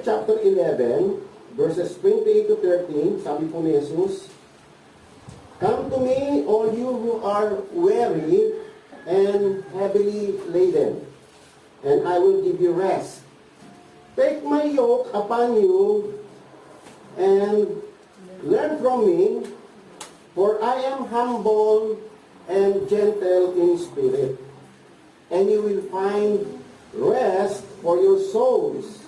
chapter 11, verses 28 to 13, sabi po ni Jesus, "Come to me, all you who are weary and heavily laden, and I will give you rest. Take my yoke upon you and learn from me, for I am humble and gentle in spirit, and you will find rest for your souls.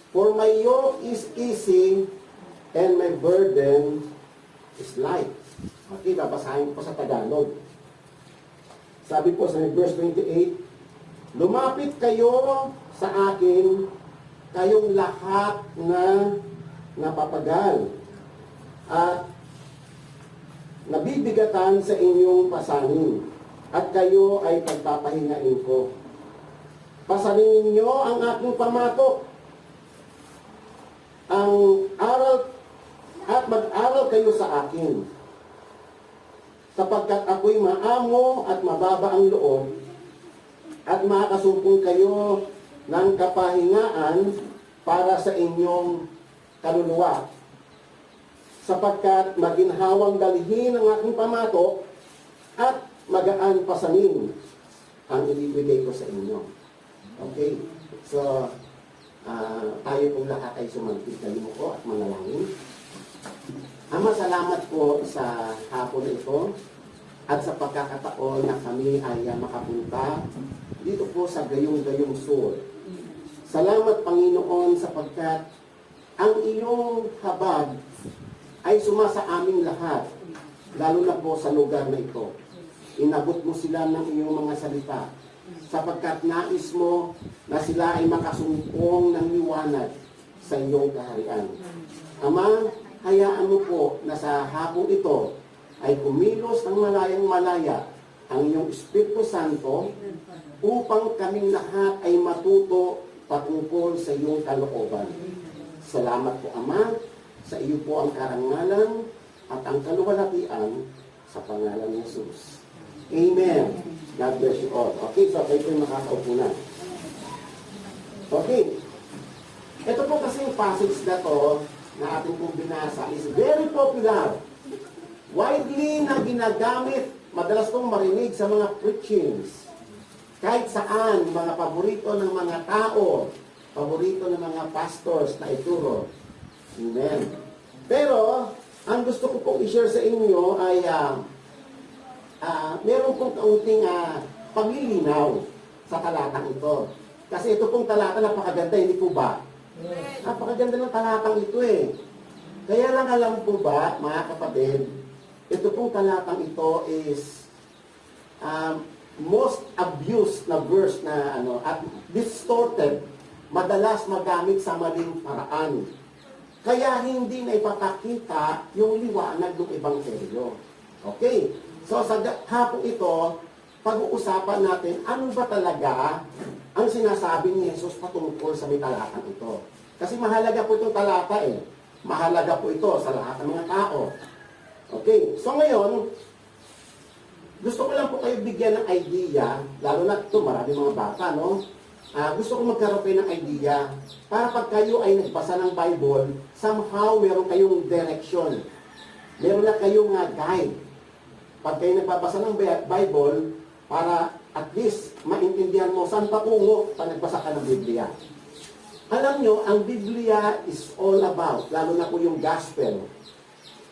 For my yoke is easy and my burden is light." Okay, babasahin po sa Tagalog. Sabi po sa verse 28, "Lumapit kayo sa akin, kayong lahat na napapagal at nabibigatan sa inyong pasanin, at kayo ay pagpapahingain ko. Pasanin ninyo ang aking pamatok, at mag-aral kayo sa akin, sapagkat ako'y maamo at mababa ang loob, at makakasumpong kayo ng kapahingaan para sa inyong kaluluwa. Sapagkat maginhawang dalhin ang aking pamatok, at magaan pasanin ang ibibigay ko sa inyo." Okay? So, tayo pong lahat ay sumantig. Tayo mo ko at manalangin. Ama, salamat po sa hapon na ito at sa pagkakataon na kami ay makapunta dito po sa Gayong-Gayong Sur. Salamat, Panginoon, sapagkat ang iyong habag ay sumasa aming lahat, lalo na po sa lugar na ito. Inabot mo sila ng iyong mga salita, sapagkat nais mo na sila ay makasumpong ng liwanag sa iyong kaharian. Ama, hayaan mo po na sa hapong ito ay kumilos ng malayang-malaya ang iyong Espiritu Santo upang kaming lahat ay matuto patungkol sa iyong kalooban. Salamat po, Ama, sa iyo po ang karangalan at ang kaluwalhatian sa pangalan ni Jesus. Amen. God bless you all. Okay, so kayo po yung makakaupo na. Okay. Ito po kasi yung passage na to na ating pong binasa is very popular. Widely na ginagamit, madalas kong marinig sa mga preachings. Kahit saan, mga paborito ng mga tao, paborito ng mga pastors na ituro. Amen. Pero, ang gusto ko pong i-share sa inyo ay meron pong kaunting paglilinaw sa talatang ito. Kasi ito pong talata napakaganda, hindi po ba? Napakaganda ng talatang ito eh. Kaya lang alam po ba, mga kapatid, ito pong talatang ito is most abused na verse na at distorted, madalas magamit sa maling paraan. Kaya hindi na ipapakita yung liwanag ng Ebanghelyo. Okay? So sa hapong ito, pag-uusapan natin ano ba talaga ang sinasabi ni Jesus patungkol sa may talatang ito. Kasi mahalaga po itong talata eh. Mahalaga po ito sa lahat ng mga tao. Okay, so ngayon, gusto ko lang po kayo bigyan ng idea, lalo na ito, marami mga bata, no? Gusto ko magkaroon kayo ng idea para pag kayo ay nagbasa ng Bible, somehow meron kayong direction. Meron na kayong guide. Pag kayo nagbabasa ng Bible, para at least maintindihan mo saan patungo pag nagbasa ka ng Biblia. Alam nyo, ang Biblia is all about, lalo na po yung Gospel,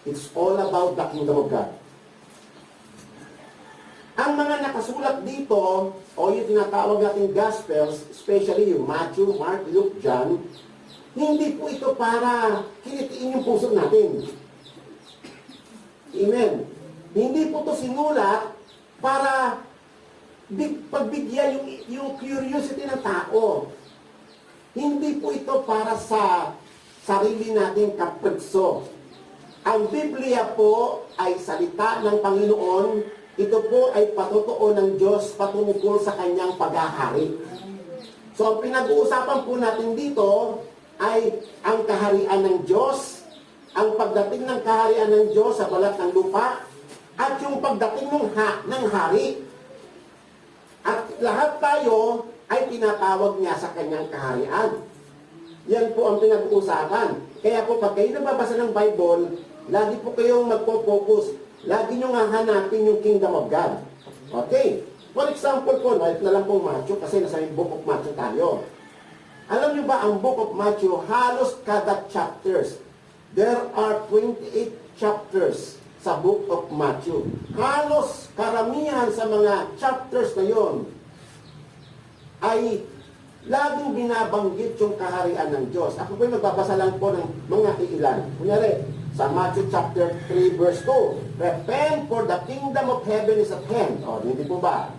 it's all about the Kingdom of God. Ang mga nakasulat dito, o yung tinatawag nating Gospels, especially yung Matthew, Mark, Luke, John, hindi po ito para kinitiin yung puso natin. Amen. Hindi po ito sinulat para pagbigyan yung curiosity ng tao. Hindi po ito para sa sarili nating kapritso. Ang Biblia po ay salita ng Panginoon. Ito po ay patotoo ng Diyos patungkol sa kanyang paghahari. So ang pinag-uusapan po natin dito ay ang kaharian ng Diyos, ang pagdating ng kaharian ng Diyos sa balat ng lupa, at yung pagdating ng hari. At lahat tayo ay tinatawag niya sa kanyang kaharian. Yan po ang pinag-uusapan. Kaya po pag kayo nababasa ng Bible, lagi po kayong magpo-focus. Lagi nyo nga hanapin yung kingdom of God. Okay? For example po, balik na lang po Matthew kasi nasa book of Matthew tayo. Alam nyo ba ang book of Matthew, halos kada chapters, there are 28 chapters sa book of Matthew. Halos karamihan sa mga chapters na yon ay laging binabanggit yung kaharian ng Diyos. Ako po nagbabasa lang po ng mga iilan. Kunyari, sa Matthew chapter 3 verse 2, repent for the kingdom of heaven is at hand. O, hindi po ba?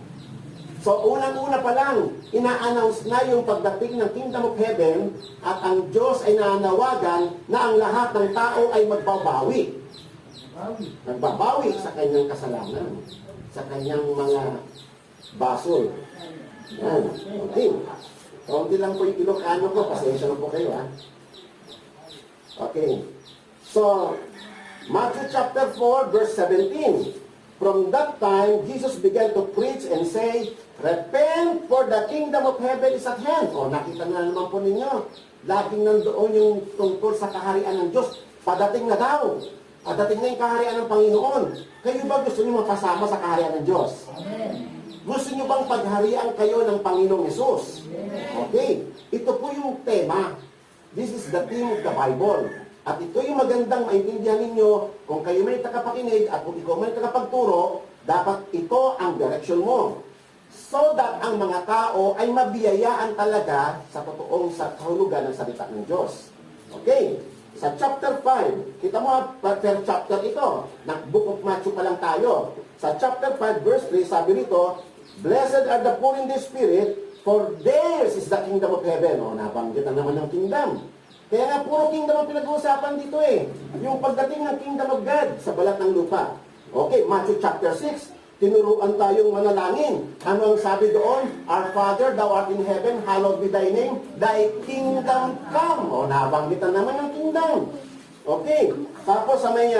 So, unang-una pa lang, ina-announce na yung pagdating ng kingdom of heaven at ang Diyos ay nananawagan na ang lahat ng tao ay magbabawi. Nagbabawi sa kanyang kasalanan, sa kanyang mga basol. Yan. Okay. Kaunti lang po yung Ilocano ko, pasensya na po kayo, ha? Okay. So, Matthew chapter 4, verse 17. From that time, Jesus began to preach and say, repent, for the kingdom of heaven is at hand. O, nakita na naman po ninyo. Laging nandoon yung tungkol sa kaharian ng Diyos. Padating na daw. Padating na yung kaharian ng Panginoon. Kayo ba gusto niyo mapasama sa kaharian ng Diyos? Amen. Gusto niyo bang pagharian kayo ng Panginoong Yesus? Okay. Ito po yung tema. This is the theme of the Bible. At ito yung magandang maintindihan ninyo kung kayo may takapakinig at kung ikaw may takapagturo, dapat ito ang direction mo. So that ang mga tao ay mabiyayaan talaga sa totoong sa kahulugan ng salita ng Diyos. Okay. Sa chapter 5, kita mo per chapter ito. Book of Matthew pa lang tayo. Sa chapter 5 verse 3, sabi rito, blessed are the poor in the spirit, for theirs is the kingdom of heaven. O, nabanggit na naman ng kingdom. Kaya nga, puro kingdom ang pinag-uusapan dito eh. Yung pagdating ng kingdom of God sa balat ng lupa. Okay, Matthew chapter 6, tinuruan tayong manalangin. Ano ang sabi doon? Our Father, thou art in heaven, hallowed be thy name, thy kingdom come. O, nabanggit na naman ng kingdom. Okay, tapos sa may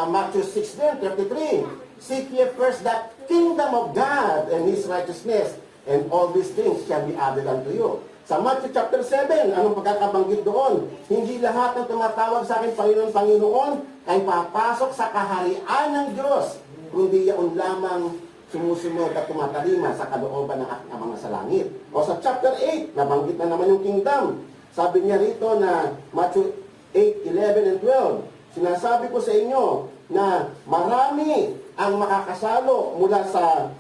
Matthew 6:33, seek ye first the kingdom of God and His righteousness, and all these things shall be added unto you. Sa Matthew chapter 7, anong pagkakabanggit doon? Hindi lahat ng tumatawag sa akin, Panginoon, Panginoon, ay papasok sa kaharian ng Diyos, kundi yaon lamang sumusunod at tumatalima sa kalooban ng aking Ama sa langit. O sa chapter 8, nabanggit na naman yung kingdom. Sabi niya rito na Matthew 8:11 and 12, sinasabi ko sa inyo na marami ang makakasalo mula sa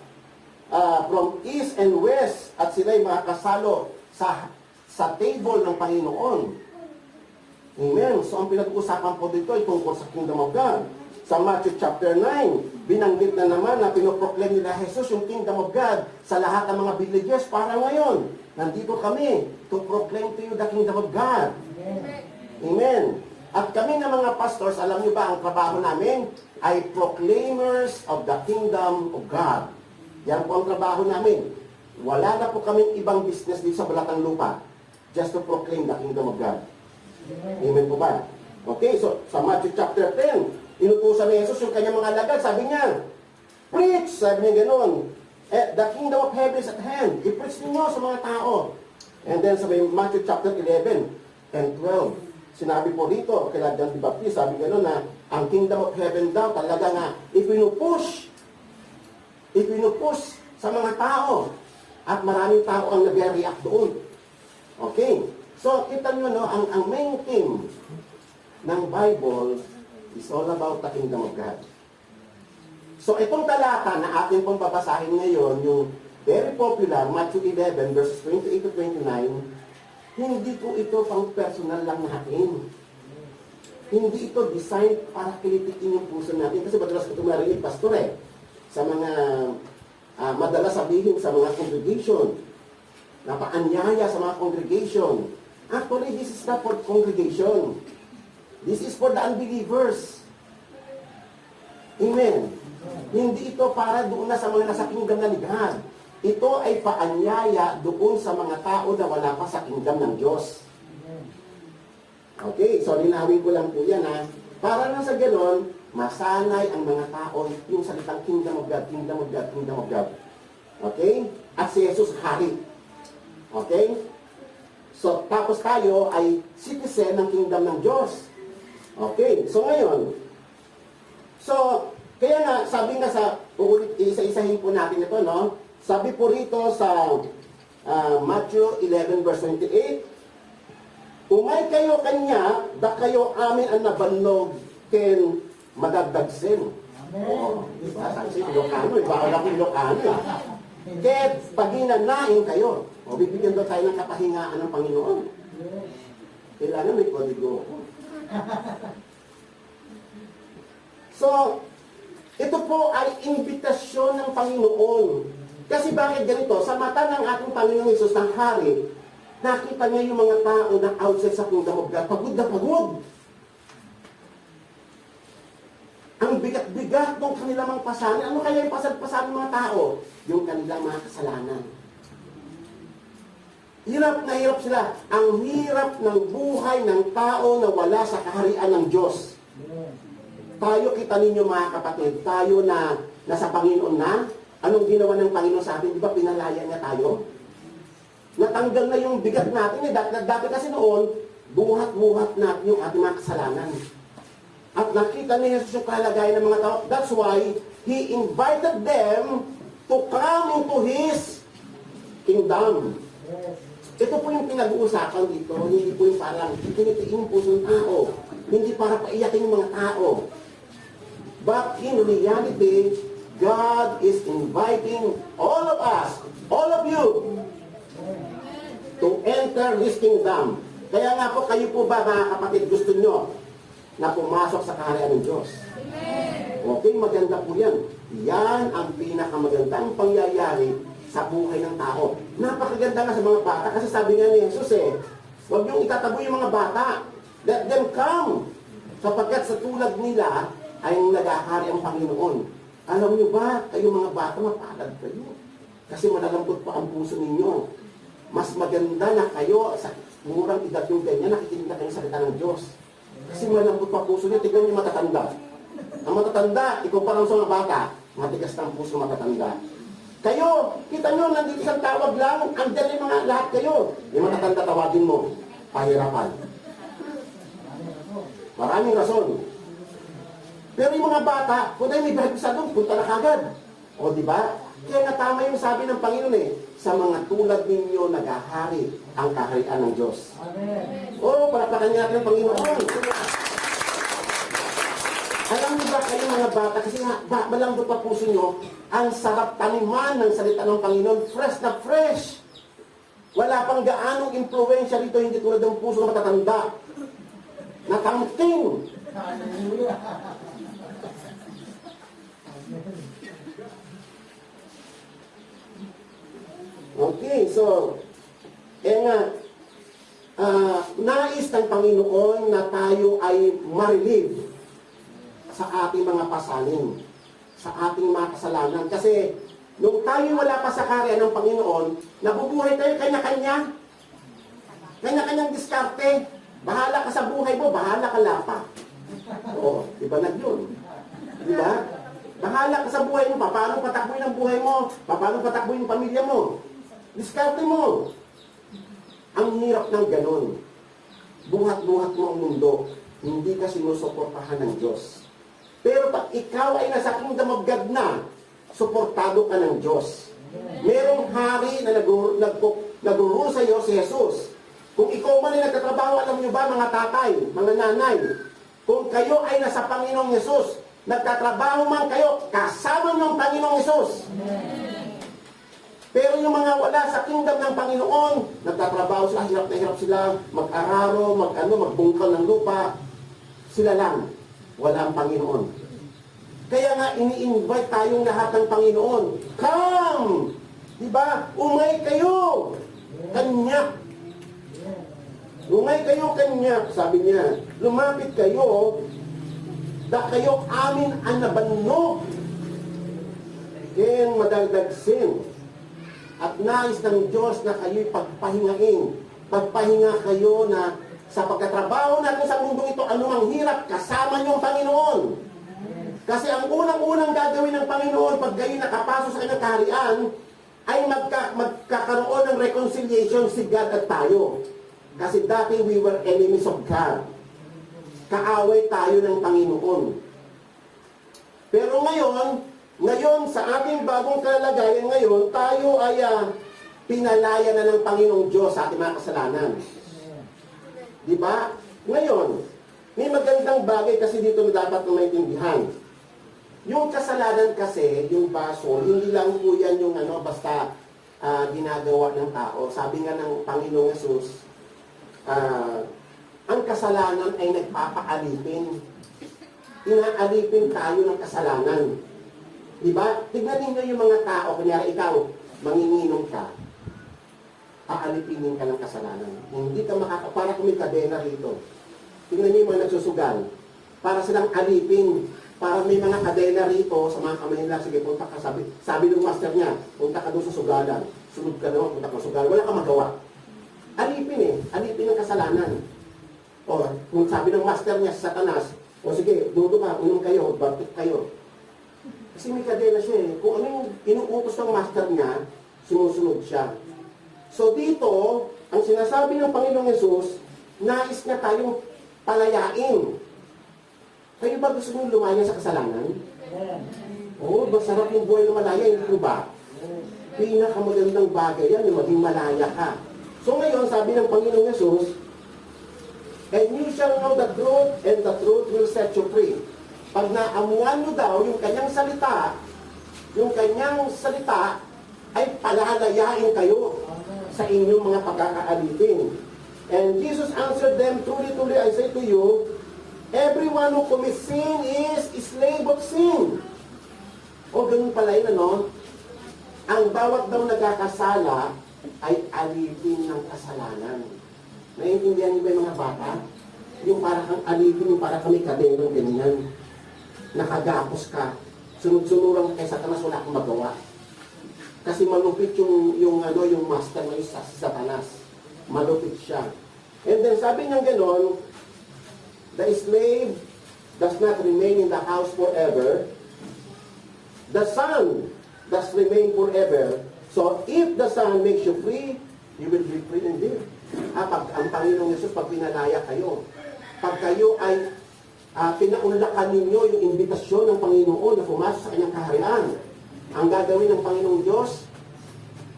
from east and west at sila'y makakasalo sa table ng Panginoon. Amen. So ang pinag-uusapan po dito ay tungkol sa kingdom of God. Sa Matthew chapter 9, binanggit na naman na pinoproclaim nila Jesus yung kingdom of God sa lahat ng mga villagers para ngayon. Nandito kami to proclaim to you the kingdom of God. Amen. Amen. At kami na mga pastors, alam niyo ba, ang trabaho namin ay proclaimers of the kingdom of God. Yan po ang trabaho namin. Wala na po kaming ibang business dito sa balatang lupa. Just to proclaim the kingdom of God. Amen po ba? Okay, so sa Matthew chapter 10, inutusan ni Jesus yung kanyang mga alagad. Sabi niya, preach! Sabi niya gano'n. The kingdom of heaven is at hand. I-preach niyo sa mga tao. And then sa Matthew chapter 11 and 12, sinabi po dito, kaya John the Baptist, sabi gano'n na, ang kingdom of heaven daw talaga nga, ipinupush sa mga tao. At maraming tao ang nag-react doon. Okay? So, kita nyo, no, ang main theme ng Bible is all about the kingdom of God. So, itong talata na atin pong babasahin ngayon, yung very popular, Matthew 11, verses 28 to 29, hindi po ito pang personal lang natin. Hindi ito designed para kritikin yung puso natin. Kasi madalas ko tumarinig, pastor sa mga madalas sabihin sa mga congregation, napaanyaya sa mga congregation. Actually, this is not for congregation. This is for the unbelievers. Amen. Hindi ito para doon na sa mga nasa kingdom na lighan. Ito ay paanyaya doon sa mga tao na wala pa sa kingdom ng Diyos. Okay, so linawin ko lang po yan ha. Para na sa ganon, masanay ang mga tao yung salitang kingdom of God, kingdom of God, kingdom of God. Okay? At si Jesus hari. Okay? So, tapos tayo ay citizen ng kingdom ng Diyos. Okay, so ngayon, kaya nga, sabi nga sa, isa-isahin po natin ito, no? Sabi po rito sa Matthew 11 verse 28, umay kayo kanya, da kayo amin ang nabanlog, ken madagdagsin. Oo, diba? Sabi si Ilocano, bawal ako Ilocano. Ket paginanain kayo. O, bibigyan daw tayo ng kapahingaan ng Panginoon. Kailangan may kodigo. So, ito po ay imbitasyon ng Panginoon. Kasi bakit ganito? Sa mata ng ating Panginoong Hesus ng Hari, nakita niya yung mga tao na outside sa kingdom of God, pagod na pagod. Ang bigat-bigat ng kanilang mga pasanin. Ano kaya yung pasad-pasad ng mga tao? Yung kanilang mga kasalanan. Hirap na hirap sila. Ang hirap ng buhay ng tao na wala sa kaharian ng Diyos. Tayo, kita ninyo mga kapatid, tayo na nasa Panginoon na, anong ginawa ng Panginoon sa atin? Di ba pinalaya niya tayo? Natanggal na yung bigat natin. Dati kasi noon, buhat-buhat natin yung ating mga kasalanan. At nakita ni Jesus yung kalagayan ng mga tao. That's why He invited them to come into His kingdom. Ito po yung pinag-uusapan dito. Hindi po yung parang tinitiin yung puso ng tao. Hindi para paiyakin yung mga tao. But in reality, God is inviting all of us, all of you, to enter His kingdom. Kaya nga po, kayo po ba mga kapatid, gusto nyo na pumasok sa kaharian ng Diyos? Okay, maganda po yan. Yan ang pinakamagandang pangyayari sa buhay ng tao. Napakaganda nga sa mga bata kasi sabi nga ni Jesus huwag niyong itataboy yung mga bata. Let them come. Sapagkat sa tulad nila ay naghahari ang Panginoon. Alam niyo ba, kayo mga bata, mapalad kayo. Kasi malalambot pa ang puso ninyo. Mas maganda na kayo sa murang edad yung ganyan, nakikinig na kayo sa salita ng Diyos. Kasi malambot pa puso niyo. Tignan niyo matatanda. Ang matatanda, ikumpara sa mga bata, matigas na ang puso matatanda. Kayo, kita nyo, nandito isang tawag lang, andyan yung mga lahat kayo. Yung matatanda, tawagin mo, pahirapan. Maraming rason. Pero yung mga bata, kung tayo may bahagisa doon, punta na kagad. O, di ba? Kaya natama yung sabi ng Panginoon sa mga tulad ninyo naghahari ang kaharian ng Diyos. Amen. O, palakpakan natin ang Panginoon. Alam niyo ba kayo mga bata, kasi malambot pa puso nyo, ang sarap taniman ng salita ng Panginoon, fresh na fresh. Wala pang gaanong impluensya dito, hindi tulad ng puso na matatanda. Natamting. Okay, so, nais ng Panginoon na tayo ay ma-relieve sa ating mga pasalin, sa ating mga kasalanan. Kasi, nung tayo wala pa sa karya ng Panginoon, nabubuhay tayo kanya-kanya. Kanya-kanyang diskarte. Bahala ka sa buhay mo, bahala ka lapa. Oo, iba na yun. Diba? Bahala ka sa buhay mo, paano patakbuhin ang buhay mo, paano patakbuhin ang pamilya mo. Diskarte mo. Ang hirap ng ganon. Buhat-buhat mo ang mundo, hindi ka sinusuportahan ng Diyos. Pero pag ikaw ay nasa kingdom of God na, suportado ka ng Diyos. Merong hari na naguro sa iyo, si Jesus. Kung ikaw man ay nagtatrabaho, alam niyo ba mga tatay, mga nanay, kung kayo ay nasa Panginoong Jesus, nagtatrabaho man kayo, kasama niyo ang Panginoong Jesus. Pero yung mga wala sa kingdom ng Panginoon, nagtatrabaho sila, hirap na hirap sila, mag-araro, magbungkal ng lupa, sila lang. Wala ang Panginoon. Kaya nga, ini-invite tayong lahat ng Panginoon. Come! Diba? Umay kayo! Kanya! Umay kayo kanya, sabi niya. Lumapit kayo, da kayo amin ang nabannog. Ken madagdagsin. At nais ng Diyos na kayo'y pagpahingain. Pagpahinga kayo na sa pagkatrabaho natin sa mundong ito, anumang hirap, kasama niyo ang Panginoon. Kasi ang unang-unang gagawin ng Panginoon, pag kayo nakapasok sa kanyang kaharian, ay magkakaroon ng reconciliation si God at tayo. Kasi dati we were enemies of God. Kaaway tayo ng Panginoon. Pero ngayon sa ating bagong kalagayan ngayon, tayo ay pinalaya na ng Panginoong Diyos sa ating mga kasalanan. Di ba? Ngayon, may magandang bagay kasi dito na dapat na maintindihan. Yung kasalanan kasi, yung baso, hindi lang po yan yung basta ginagawa ng tao. Sabi nga ng Panginoong Yesus, ang kasalanan ay nagpapaalipin. Inaalipin tayo ng kasalanan. Diba? Tignan ninyo yung mga tao, kunyari ikaw, manginginom ka, aalipinin ka ng kasalanan. Hindi ka para kung may kadena rito. Tignan niyo yung mga nagsusugal. Para silang alipin. Para may mga kadena rito sa mga kamay nila. Sige, punta ka. Sabi ng master niya, punta ka doon sa sugalan. Sunod ka naman, punta ka sa sugalan. Wala ka magawa. Alipin Alipin ng kasalanan. O, kung sabi ng master niya sa Satanas, o sige, dudo ka, unom kayo, bartik kayo. Kasi may kadena siya eh. Kung ano yung inuutos ng master niya, sinusunod siya. So dito, ang sinasabi ng Panginoong Yesus, nais niya tayong palayain. Kayo ba gusto nyo lumaya sa kasalanan? Oo, masarap yung buhay na malaya, hindi ko ba? Pinakamagandang bagay yan, yung maging malaya ka. So ngayon, sabi ng Panginoong Yesus, and you shall know the truth, and the truth will set you free. Pag naamuan nyo daw yung kanyang salita ay palalayain kayo sa inyong mga pagkakaalipin. And Jesus answered them, truly, truly, I say to you, everyone who commits sin is slave of sin. O ganun pala yun, Ang bawat daw nagkakasala ay alipin ng kasalanan. Naiintindihan niyo ba yung mga bata? Yung para kang alipin, yung para kami kadenang ganyan. Nakagapos ka. Sunod-sunurang kay Satanas, wala kang magawa. Kasi malupit yung master na isa, si Satanas. Malupit siya. And then sabi niya gano'n, the slave does not remain in the house forever. The son does remain forever. So if the son makes you free, you will be free indeed. Pag ang Panginoong Yesus, pag pinalaya kayo, pag kayo ay pinaunlakan ninyo yung imbitasyon ng Panginoon na pumasok sa kanyang kaharian, ang gagawin ng Panginoong Diyos,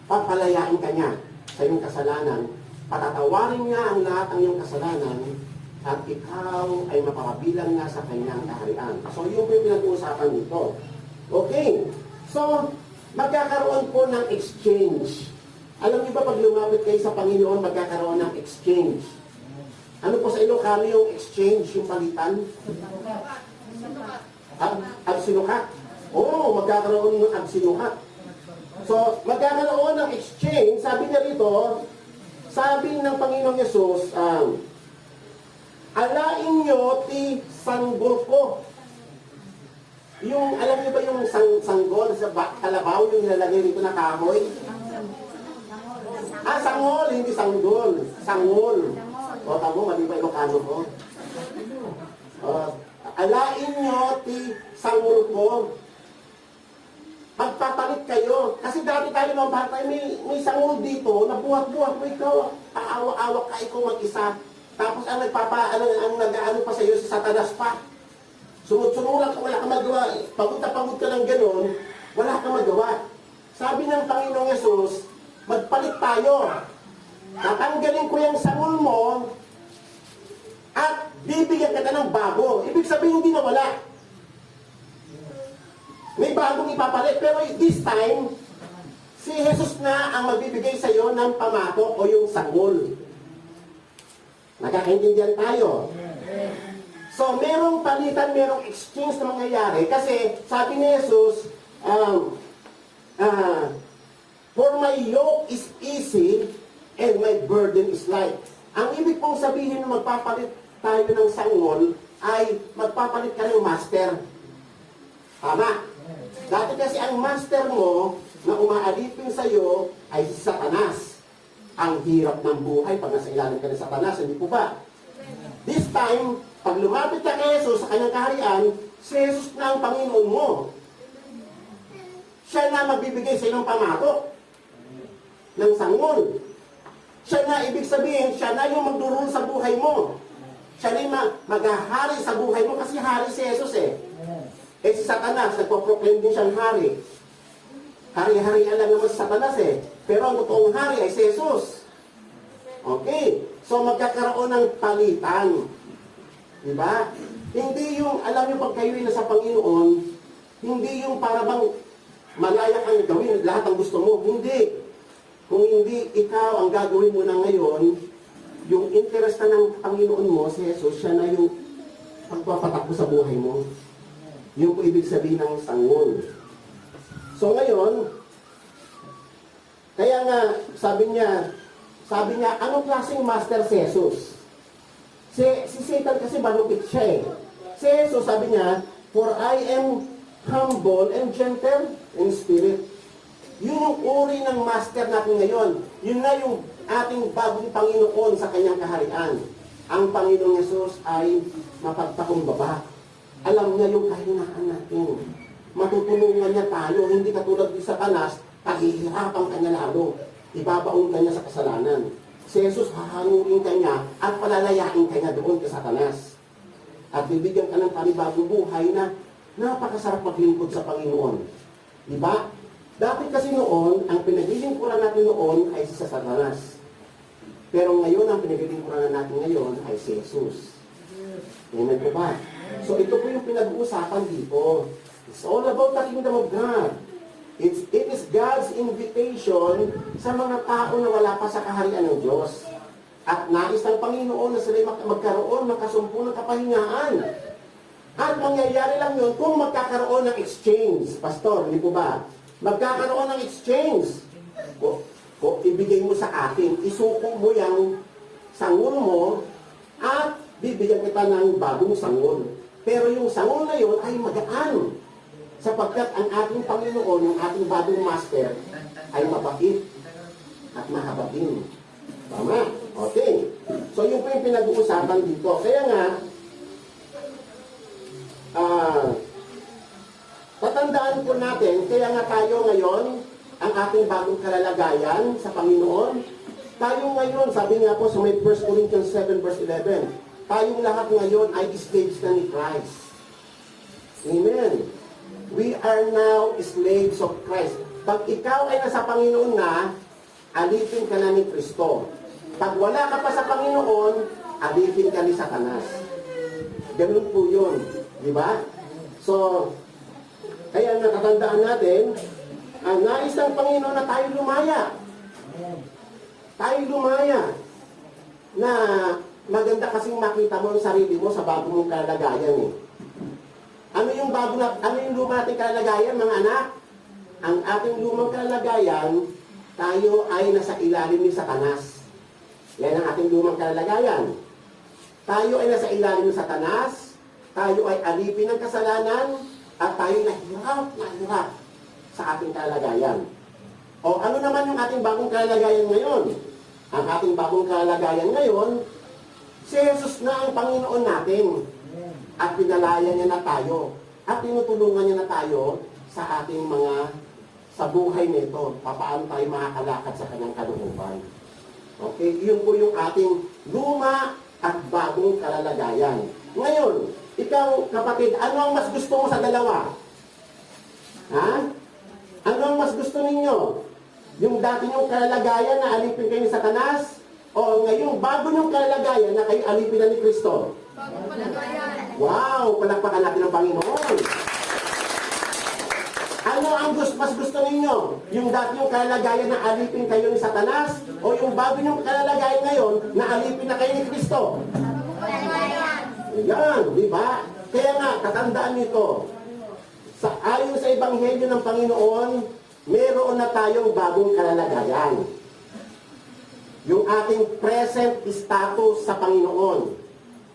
papalayain ka niya sa iyong kasalanan, patatawarin niya ang lahat ng iyong kasalanan, at ikaw ay mapapabilang na sa kanyang kaharian. So, yun po yung pinag-uusapan dito. Okay. So, magkakaroon po ng exchange. Alam niyo ba, pag lumapit kayo sa Panginoon, magkakaroon ng exchange. Ano po sa Ilocano yung exchange, yung palitan? Agsinukat. Oo, magkakaroon ng agsinukat. So, magkakaroon ng exchange, sabi niya rito, sabi ng Panginoong Yesus, alain nyo ti sanggol ko. Yung, alam niyo ba yung sanggol sa kalabaw, yung nilalagay rito na kahoy? Sangol, hindi sanggol. Sangol. O, tamo, mali ba Ilocano ko? Alain nyo ti sanggol ko. Magpapalit kayo. Kasi dati tayo mga bata, may sangol dito, nabuhat-buhat mo ikaw, aawa-awa ka ikaw mag-isa. Tapos ang nag-aano pa sa iyo si Satanas pa. Sunod-sunuran ka, wala ka magawa. Pagod ka ng gano'n, wala ka magawa. Sabi ng Panginoong Yesus, magpalit tayo. Tatanggalin ko yung sangol mo at bibigyan kita ng bago. Ibig sabihin hindi na wala. May bagong ipapalit. Pero this time, si Jesus na ang magbibigay sa iyo ng pamato o yung sangol. Nakakaintindihan tayo. So, merong palitan, merong exchange na mangyayari. Kasi, sabi ni Jesus, for my yoke is easy and my burden is light. Ang ibig pong sabihin na magpapalit tayo ng sangol ay magpapalit ka ng master. Tama? Dati kasi ang master mo na umaalipin sa iyo ay si Satanas. Ang hirap ng buhay pag nasa ilalim ka ng Satanas, hindi po ba? This time, pag lumapit ka kay Jesus sa kanyang kaharian, si Jesus na ang Panginoon mo. Siya na magbibigay sa iyo ng pamato. ng sangon. Siya na, ibig sabihin, siya na yung magdurul sa buhay mo. Siya na yung maghahari sa buhay mo kasi hari si Jesus eh. Eh si Satanas, nagpo-proclaim din siyang hari. Hari-harian lang naman si Satanas eh. Pero ang totoong hari ay si Jesus. Okay. So magkakaroon ng palitan. Diba? Hindi yung, alam nyo pag kayo'y nasa Panginoon, hindi yung para bang malaya kang gawin lahat ang gusto mo. Hindi. Kung hindi ikaw ang gagawin mo na ngayon, yung interest na ng Panginoon mo, si Jesus, siya na yung pagpapatakbo sa buhay mo. Yung po ibig sabihin ng sangon. So ngayon, kaya nga, sabi niya, anong klaseng master si Jesus? Si Satan kasi malupit siya eh. Si Jesus, sabi niya, for I am humble and gentle in spirit. Yun yung uri ng master natin ngayon. Yun na yung ating bagong Panginoon sa kanyang kaharian. Ang Panginoong Jesus ay mapagpakumbaba. Alam niya yung kahinaan natin. Matutulungan niya tayo. Hindi katulad ni Satanas, paghihirapan kanya lalo. Ibabaon kanya sa kasalanan. Si Jesus, hahanguin kanya at palalayain kanya doon kay Satanas. At bibigyan ka ng panibagong buhay na napakasarap maglingkod sa Panginoon. Diba? Dati kasi noon, ang pinaglilingkuran natin noon ay si Satanas. Pero ngayon, ang pinaglilingkuran natin ngayon ay si Jesus. Amen po ba? So ito po yung pinag-uusapan dito. It's all about the kingdom of God. It is God's invitation sa mga tao na wala pa sa kaharian ng Diyos. At nais ng Panginoon na sila magkaroon, makasumpo ng kapahingaan. At mangyayari lang yun kung magkakaroon ng exchange. Pastor, hindi po ba? Magkakaroon ng exchange. Kung ibigay mo sa akin, isuko mo yung sangon mo at bibigyan kita ng bagong sangon. Pero yung sangon na yun ay magaan. Sapagkat ang ating Panginoon, yung ating bagong master, ay mabait at mahabatin. Tama? Okay. So yun po yung pinag-uusapan dito. Kaya nga, tatandaan po natin, kaya nga tayo ngayon, ang ating bagong kalalagayan sa Panginoon, tayo ngayon, sabi nga po sa may 1 Corinthians 7 verse 11, tayong lahat ngayon ay slaves na ni Christ. Amen. We are now slaves of Christ. Pag ikaw ay nasa Panginoon na, alipin ka na ni Kristo. Pag wala ka pa sa Panginoon, alipin ka ni Satanas. Ganun po yun. Di ba? So, kaya natatandaan natin, ang nais ng Panginoon na tayo lumaya. Tayo lumaya. Na maganda kasing makita mo ang sarili mo sa bago mong kalagayan eh. Ano yung luma nating kalagayan, mga anak? Ang ating lumang kalagayan, tayo ay nasa ilalim ni Satanas. Yan ang ating lumang kalagayan. Tayo ay nasa ilalim ni Satanas, tayo ay alipin ng kasalanan, at tayo nahirap sa ating kalagayan. O ano naman yung ating bagong kalagayan ngayon? Ang ating bagong kalagayan ngayon, si Jesus na ang Panginoon natin. At pinalaya niya na tayo. At tinutulungan niya na tayo sa ating sa buhay nito. Paano tayo makakalakad sa kanyang kalooban. Okay? Iyon po yung ating luma at bagong kalalagayan. Ngayon, ikaw, kapatid, ano ang mas gusto mo sa dalawa? Ha? Ano ang mas gusto ninyo? Yung dati niyong kalalagayan na alipin kayo ni Satanas? O ngayong bago niyong kalalagayan na kayo alipin na ni Kristo? Bagong kalagayan. Wow! Palakpakan natin ang Panginoon. Ano ang mas gusto ninyo? Yung dati niyong kalalagayan na alipin kayo ni Satanas? O yung bago niyong kalalagayan ngayon na alipin na kayo ni Kristo? Bagong kalagayan. Yan, di ba? Kaya nga, katandaan nito. Ayon sa Ebanghelyo ng Panginoon, meron na tayong bagong kalalagayan. Yung ating present status sa Panginoon.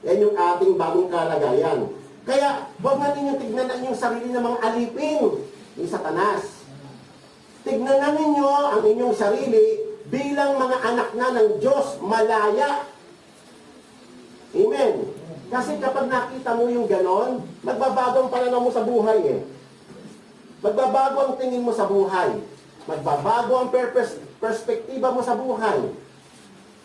Yan yung ating bagong kalagayan. Kaya, huwag natin yung tignan na yung sarili ng mga alipin ni Satanas. Tignan na ninyo ang inyong sarili bilang mga anak na ng Diyos, malaya. Amen. Kasi kapag nakita mo yung ganon, magbabago ang pananaw mo sa buhay eh. Magbabago ang tingin mo sa buhay. Magbabago ang perspektiba mo sa buhay.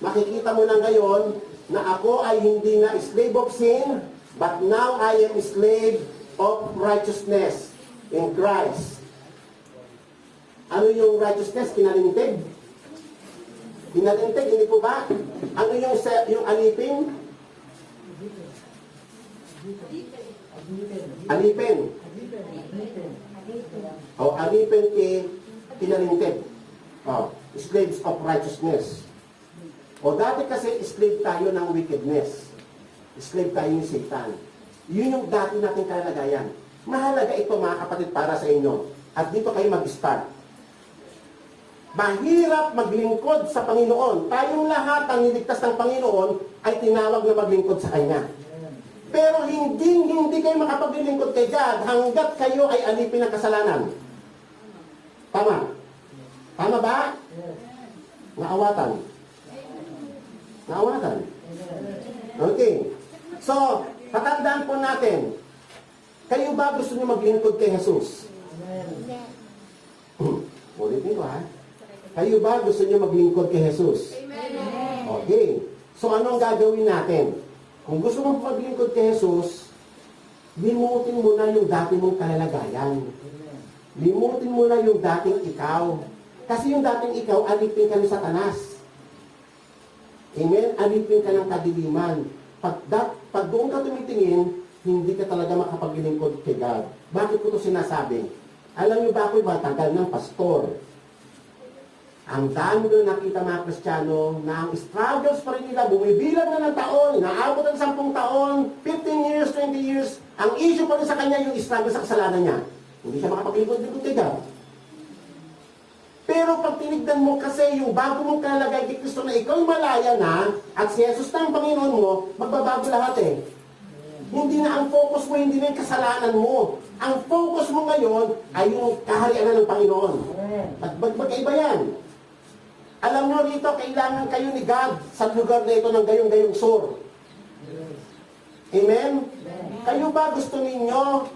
Makikita mo na ngayon na ako ay hindi na slave of sin, but now I am slave of righteousness in Christ. Ano yung righteousness? Kinalintig? Kinalintig, hindi po ba? Ano yung alipin? Alipin. O, alipin kinalintig. O, slaves of righteousness. O, dati kasi slave tayo ng wickedness. Slave tayo ni Satan. Yun yung dati nating kalagayan. Mahalaga ito mga kapatid para sa inyo. At dito kayo mag-start. Mahirap maglingkod sa Panginoon. Tayong lahat ang niligtas ng Panginoon ay tinawag na maglingkod sa Kanya. Pero hindi kayo makapaglingkod kay God hanggat kayo ay alipin ng kasalanan. Tama? Tama ba? Naawatan. Naawatan. Okay. So, patandaan po natin, kayo ba gusto niyo maglingkod kay Jesus? Ulitin ko ha. Kayo ba gusto niyo maglingkod kay Jesus? Okay. So, anong gagawin natin? Kung gusto mo maglingkod kay Jesus, limutin mo na yung dati mong kalalagayan. Limutin mo na yung dating ikaw. Kasi yung dating ikaw, alipin ka ni Satanas. Amen? Alipin ka ng kadiliman. Pag doon ka tumitingin, hindi ka talaga makapaglingkod kay God. Bakit ko ito sinasabi? Alam niyo ba ako'y matagal ng pastor? Ang dami doon nakita mga Kristiyano na ang struggles pa rin nila, bumibilang na ng taon, inaabot ng 10 taon, 15 years, 20 years, ang issue pa rin sa kanya yung struggle sa kasalanan niya. Hindi siya makapaglingkod-lingkod kay God. Pero pag tinignan mo kasi yung bago mong kalalagay kay Kristo na ikaw malaya na, at si Jesus na ang Panginoon mo, magbabago lahat eh. Hindi na ang focus mo, hindi na yung kasalanan mo. Ang focus mo ngayon ay yung kaharian na ng Panginoon. At magkaiba yan. Alam nyo rito, kailangan kayo ni God sa lugar na ito ng gayong-gayong sur. Amen? Kayo ba gusto ninyo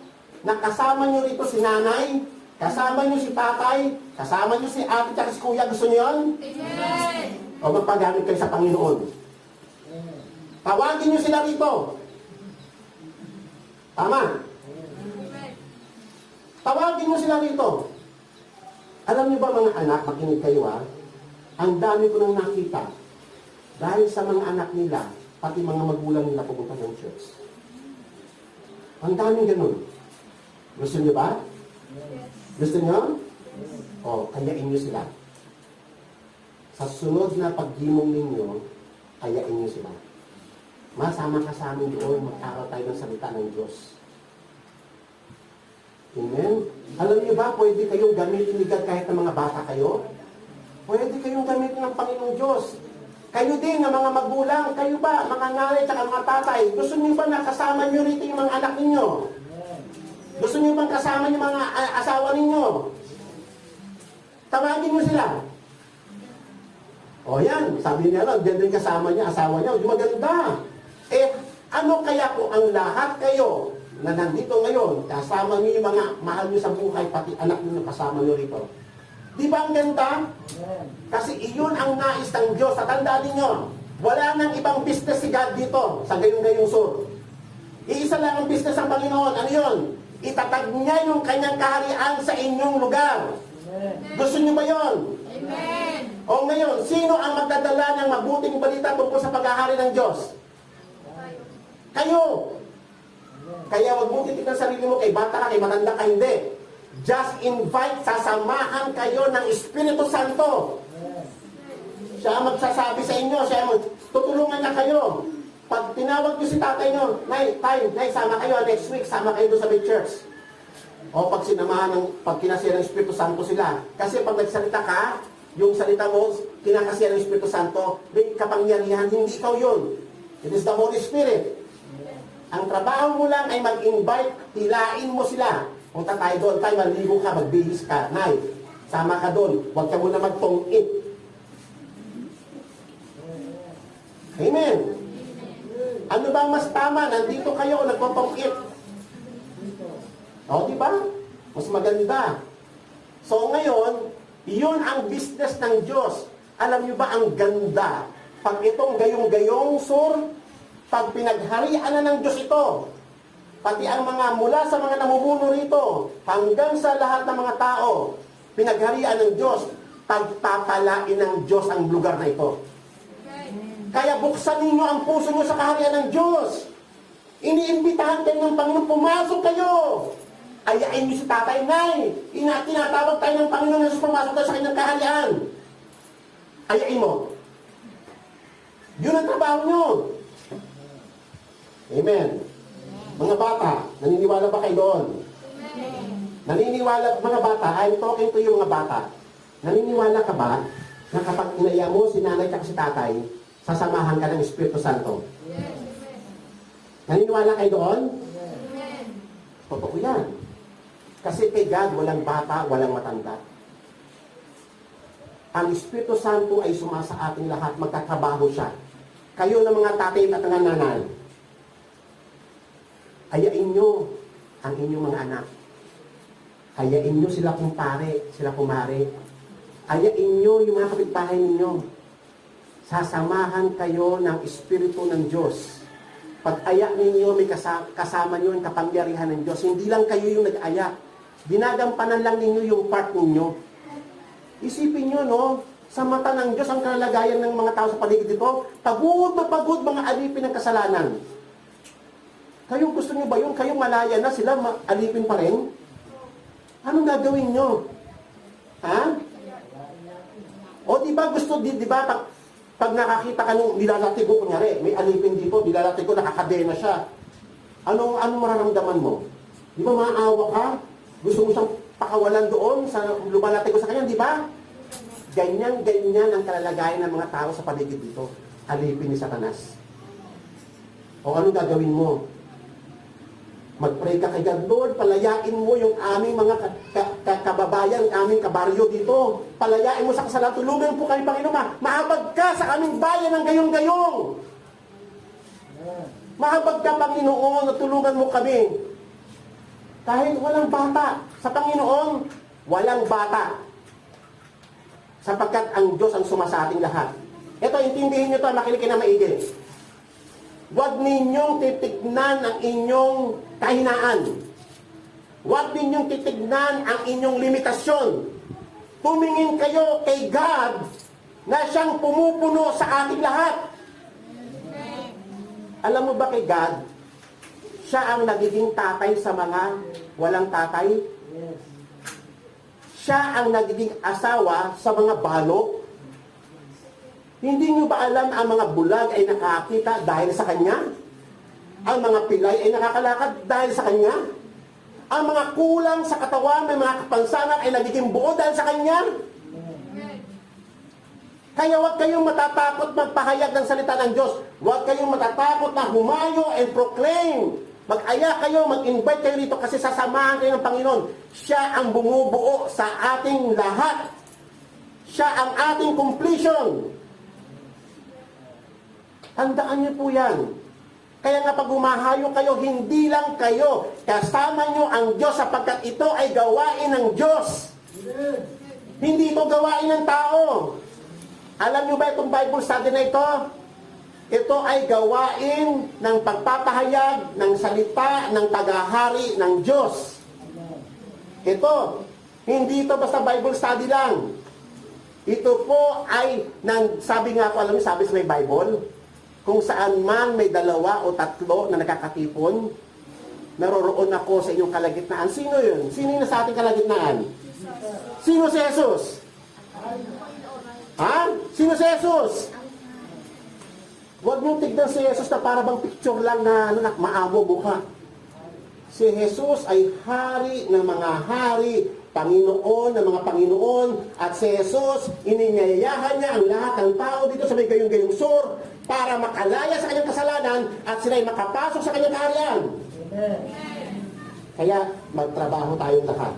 na kasama nyo rito si nanay, kasama nyo si tatay, kasama nyo si ate at si kuya? Gusto nyo yun? Amen. O magpagamit kayo sa Panginoon? Tawagin nyo sila rito. Tama? Tawagin nyo sila rito. Alam nyo ba mga anak, makinig kayo ha? Ang dami ko nang nakita dahil sa mga anak nila, pati mga magulang nila pumunta ng church. Ang daming ganun. Gusto nyo ba? Gusto nyo? O, kayain nyo sila. Sa sunod na paggimong ninyo, kayain nyo sila. Masama ka sa amin doon, mag-aral tayo ng salita ng Diyos. Amen? Alam niyo ba, pwede kayong gamitin ni God kahit ng mga bata kayo? Pwede kayong gamitin ng Panginoong Diyos. Kayo din, ng mga magulang, kayo ba, mga nanay at mga tatay, gusto niyo ba na kasama niyo rito yung mga anak ninyo? Gusto niyo bang kasama yung mga asawa ninyo? Tawagin niyo sila. O yan, sabi niya lang, diyan din kasama niya, asawa niya, yung maganda. Eh, ano kaya kung ang lahat kayo na nandito ngayon, kasama niyo yung mga mahal niyo sa buhay, pati anak niyo kasama niyo rito. Di ba ang ganda? Kasi iyon ang nais ng Diyos. At tandaan ninyo, wala nang ibang business si God dito sa gayong-gayong sur. Iisa lang ang business ng Panginoon. Ano yun? Itatag niya yung kanyang kaharian sa inyong lugar. Gusto niyo ba yun? Amen. O ngayon, sino ang magdadala ng mabuting balita tungkol sa paghahari ng Diyos? Kayo. Kaya wag mo titignan sarili mo kay bata ka, kay matanda ka, hindi. Just invite, sasamahan kayo ng Espiritu Santo. Siya magsasabi sa inyo, siya tutulungan niya kayo. Pag tinawag niyo si tatay niyo, Nay, sama kayo, next week, sama kayo doon sa big church. O pag pag kinasiya ng Espiritu Santo sila. Kasi pag nagsalita ka, yung salita mo, kinakasiya ng Espiritu Santo, may kapangyarihan, hindi ikaw yun. It is the Holy Spirit. Ang trabaho mo lang ay mag-invite, hilain mo sila. Punta tayo doon, tayo maligo ka, magbihis ka. Nay, sama ka doon. Huwag ka muna magtong-it. Amen. Ano ba mas tama? Nandito kayo, nagtotong-it. O, di ba? Mas maganda. So, ngayon, Iyon ang business ng Diyos. Alam niyo ba ang ganda? Pag itong gayong-gayong sur, pag pinagharian na ng Diyos ito, pati ang mga mula sa mga namumuno rito, hanggang sa lahat ng mga tao, pinagharian ng Diyos, pagpapalain ng Diyos ang lugar na ito. Kaya buksan ninyo ang puso nyo sa kaharian ng Diyos. Iniimbitahan kayo ng Panginoon, pumasok kayo. Ayain niyo si Tatay, Nay. Tinatawag tayo ng Panginoon na pumasok tayo sa kanyang kaharian. Ayain mo. Yun ang trabaho nyo. Amen. Mga bata, naniniwala ba kayo doon? Naniniwala, mga bata, I'm talking to you mga bata. Naniniwala ka ba na kapag inaya mo si nanay at si tatay, sasamahan ka ng Espiritu Santo? Naniniwala kayo doon? Totoo yan. Kasi kay God, walang bata, walang matanda. Ang Espiritu Santo ay sumasa ating lahat, magkatrabaho siya. Kayo ng mga tatay at mga nanay, ayain nyo ang inyong mga anak. Ayain nyo sila kumpare, sila kumare. Ayain nyo yung mga kapitbahay ninyo. Sasamahan kayo ng Espiritu ng Diyos. Pag-aya ninyo, may kasama nyo ang kapangyarihan ng Diyos. Hindi lang kayo yung nag-aya. Ginagampanan lang ninyo yung part ninyo. Isipin nyo, no? Sa mata ng Diyos, ang kalagayan ng mga tao sa paligid dito, pagod na pagod mga alipin ng kasalanan. Kayo gusto nyo ba yun? Kayo malaya na sila, alipin pa rin? Anong gagawin nyo? Ha? O di ba gusto, di ba, pag nakakita ka nung nilalatigo, kunyari, may alipin dito, nilalatigo, nakakadena siya. Anong mararamdaman mo? Di ba maawa ka? Gusto mo siyang pakawalan doon sa lumalatigo sa kanya, di ba? Ganyan ang kalalagayan ng mga tao sa paligid dito. Alipin ni Satanas. O anong gagawin mo? Mag-pray ka kay God, Lord, palayain mo yung aming mga kababayan, aming kabaryo dito. Palayain mo sa kasalanan. Tulungan po kami, Panginoon. Mahabag ka sa aming bayan ng gayong-gayong. Mahabag ka, Panginoon, at tulungan mo kami. Kahit walang bata. Sa Panginoon, walang bata. Sapagkat ang Diyos ang sumasa ating lahat. Ito, intindihin nyo ito, makinig kayo na maigi. Huwag ninyong titignan ang inyong kahinaan. Huwag ninyong titignan ang inyong limitasyon. Tumingin kayo kay God na siyang pumupuno sa ating lahat. Alam mo ba kay God, siya ang nagiging tatay sa mga walang tatay? Siya ang nagiging asawa sa mga balok. Hindi nyo ba alam ang mga bulag ay nakakita dahil sa Kanya? Ang mga pilay ay nakakalakad dahil sa Kanya? Ang mga kulang sa katawan, may mga kapansanan ay nagiging buo dahil sa Kanya? Kaya huwag kayong matatakot magpahayag ng salita ng Diyos. Huwag kayong matatakot na humayo and proclaim. Mag-aya kayo, mag-invite kayo dito kasi sasamahan kayo ng Panginoon. Siya ang bumubuo sa ating lahat. Siya ang ating completion. Tandaan niyo po yan. Kaya nga pag humahayo kayo, hindi lang kayo. Kasama niyo ang Diyos sapagkat ito ay gawain ng Diyos. Hindi ito gawain ng tao. Alam niyo ba itong Bible study na ito? Ito ay gawain ng pagpapahayag ng salita ng tagahari ng Diyos. Ito, hindi ito basta Bible study lang. Ito po ay, sabi nga po, alam niyo, sabi sa may Bible, kung saan man may 2 o 3 na nakakatipon, naroroon ako sa inyong kalagitnaan. Sino yun? Sino yung nasa ating kalagitnaan? Sino si Jesus? Ha? Sino si Jesus? Huwag niyong tignan si Jesus na para bang picture lang na maamo mukha. Si Jesus ay hari ng mga hari, Panginoon ng mga Panginoon, at si Jesus, ininyayahan niya ang lahat ng tao dito sa may gayong-gayong sur para makalaya sa kanyang kasalanan at sila'y makapasok sa kanyang kaharian. Kaya magtrabaho tayong lahat.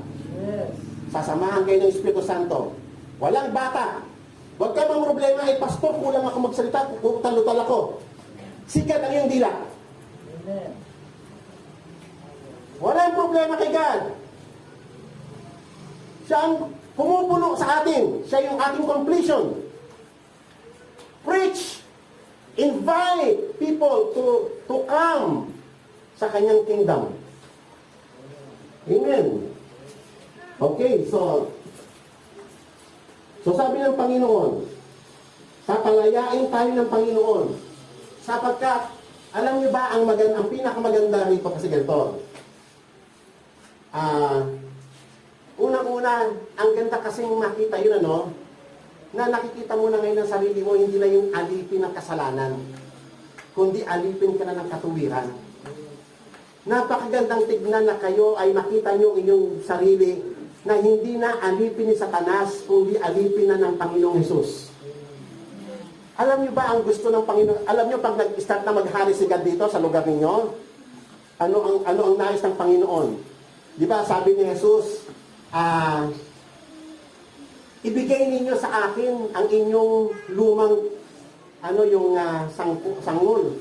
Sasamahan kayo ng Espiritu Santo. Walang bata. Huwag ka mang problema, ay pastor, kulang ako magsalita, talutal ako. Sikat ang iyong dila. Walang problema kay God. Siya ang pumupuno sa atin. Siya yung ating completion. Preach. Invite people to come sa kanyang kingdom. Amen. Okay, so sabi ng Panginoon, papalayain tayo ng Panginoon sapagkat, alam niyo ba ang pinakamaganda rito kasi ganito. Unang-una, ang ganda kasing makita yun na nakikita mo na ngayon ang sarili mo, hindi na yung alipin ng kasalanan, kundi alipin ka na ng katuwiran. Napakagandang tignan na kayo ay makita nyo inyong sarili na hindi na alipin ni Satanas, kundi alipin na ng Panginoong Hesus. Alam niyo ba ang gusto ng Panginoon? Alam niyo pag nag-start na maghari si God dito sa lugar ninyo, ano ang nais ng Panginoon? Di ba sabi ni Jesus, ibigay ninyo sa akin ang inyong lumang sangul.